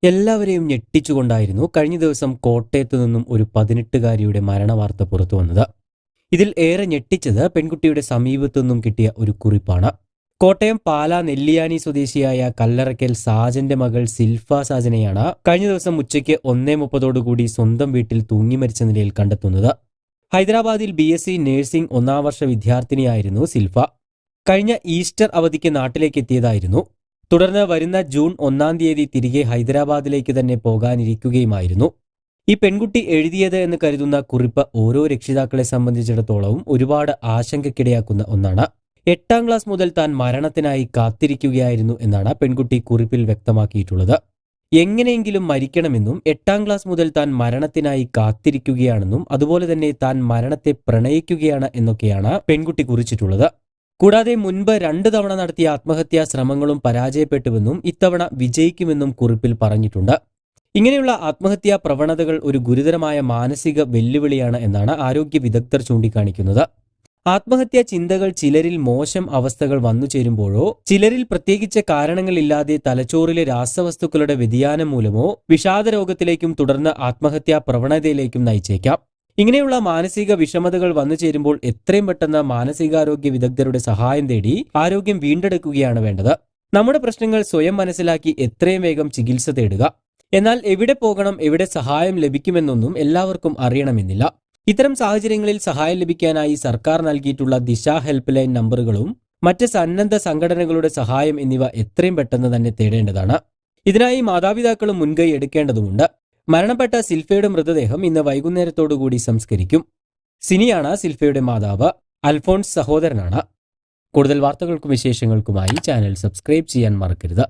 എല്ലാവരെയും ഞെട്ടിച്ചുകൊണ്ടായിരുന്നു കഴിഞ്ഞ ദിവസം കോട്ടയത്തു നിന്നും ഒരു 18-കാരിയുടെ മരണവാർത്ത പുറത്തു വന്നത്. ഇതിൽ ഏറെ ഞെട്ടിച്ചത് പെൺകുട്ടിയുടെ സമീപത്തു നിന്നും കിട്ടിയ ഒരു കുറിപ്പാണ്. കോട്ടയം പാലാ നെല്ലിയാനി സ്വദേശിയായ കല്ലറയ്ക്കൽ സാജന്റെ മകൾ സിൽഫ സാജനെയാണ് കഴിഞ്ഞ ദിവസം ഉച്ചയ്ക്ക് 1:30 സ്വന്തം വീട്ടിൽ തൂങ്ങി മരിച്ച നിലയിൽ കണ്ടെത്തുന്നത്. ഹൈദരാബാദിൽ BSc നഴ്സിംഗ് 1-ാം വർഷ വിദ്യാർത്ഥിനിയായിരുന്നു സിൽഫ. കഴിഞ്ഞ ഈസ്റ്റർ അവധിക്ക് നാട്ടിലേക്ക് എത്തിയതായിരുന്നു. തുടർന്ന് വരുന്ന ജൂൺ 1-ാം തീയതി തിരികെ ഹൈദരാബാദിലേക്ക് തന്നെ പോകാനിരിക്കുകയുമായിരുന്നു. ഈ പെൺകുട്ടി എഴുതിയത് എന്ന് കരുതുന്ന കുറിപ്പ് ഓരോ രക്ഷിതാക്കളെ സംബന്ധിച്ചിടത്തോളവും ഒരുപാട് ആശങ്കയ്ക്കിടയാക്കുന്ന ഒന്നാണ്. 8ാം ക്ലാസ് മുതൽ താൻ മരണത്തിനായി കാത്തിരിക്കുകയായിരുന്നു എന്നാണ് പെൺകുട്ടി കുറിപ്പിൽ വ്യക്തമാക്കിയിട്ടുള്ളത്. എങ്ങനെയെങ്കിലും മരിക്കണമെന്നും 8ാം ക്ലാസ് മുതൽ താൻ മരണത്തിനായി കാത്തിരിക്കുകയാണെന്നും അതുപോലെ തന്നെ താൻ മരണത്തെ പ്രണയിക്കുകയാണ് എന്നൊക്കെയാണ് പെൺകുട്ടി കുറിച്ചിട്ടുള്ളത്. കൂടാതെ മുൻപ് 2 തവണ നടത്തിയ ആത്മഹത്യാ ശ്രമങ്ങളും പരാജയപ്പെട്ടുവെന്നും ഇത്തവണ വിജയിക്കുമെന്നും കുറിപ്പിൽ പറഞ്ഞിട്ടുണ്ട്. ഇങ്ങനെയുള്ള ആത്മഹത്യാ പ്രവണതകൾ ഒരു ഗുരുതരമായ മാനസിക വെല്ലുവിളിയാണ് എന്നാണ് ആരോഗ്യ വിദഗ്ധർ ചൂണ്ടിക്കാണിക്കുന്നത്. ആത്മഹത്യാ ചിന്തകൾ ചിലരിൽ മോശം അവസ്ഥകൾ വന്നു ചേരുമ്പോഴോ ചിലരിൽ പ്രത്യേകിച്ച് കാരണങ്ങളില്ലാതെ തലച്ചോറിലെ രാസവസ്തുക്കളുടെ വ്യതിയാനം മൂലമോ വിഷാദരോഗത്തിലേക്കും തുടർന്ന് ആത്മഹത്യാ പ്രവണതയിലേക്കും നയിച്ചേക്കാം. ഇങ്ങനെയുള്ള മാനസിക വിഷമതകൾ വന്നു ചേരുമ്പോൾ എത്രയും പെട്ടെന്ന് മാനസികാരോഗ്യ വിദഗ്ധരുടെ സഹായം തേടി ആരോഗ്യം വീണ്ടെടുക്കുകയാണ് വേണ്ടത്. നമ്മുടെ പ്രശ്നങ്ങൾ സ്വയം മനസ്സിലാക്കി എത്രയും വേഗം ചികിത്സ തേടുക. എന്നാൽ എവിടെ പോകണം, എവിടെ സഹായം ലഭിക്കുമെന്നൊന്നും എല്ലാവർക്കും അറിയണമെന്നില്ല. ഇത്തരം സാഹചര്യങ്ങളിൽ സഹായം ലഭിക്കാനായി സർക്കാർ നൽകിയിട്ടുള്ള ദിശ ഹെൽപ്പ് ലൈൻ നമ്പറുകളും മറ്റ് സന്നദ്ധ സംഘടനകളുടെ സഹായം എന്നിവ എത്രയും പെട്ടെന്ന് തന്നെ തേടേണ്ടതാണ്. ഇതിനായി മാതാപിതാക്കളും മുൻകൈ എടുക്കേണ്ടതുണ്ട്. മരണപ്പെട്ട സിൽഫയുടെ മൃതദേഹം ഇന്ന് വൈകുന്നേരത്തോടുകൂടി സംസ്കരിക്കും. സിനിയാണ് സിൽഫയുടെ മാതാവ്. അൽഫോൺസ് സഹോദരനാണ്. കൂടുതൽ വാർത്തകൾക്കും വിശേഷങ്ങൾക്കുമായി ചാനൽ സബ്സ്ക്രൈബ് ചെയ്യാൻ മറക്കരുത്.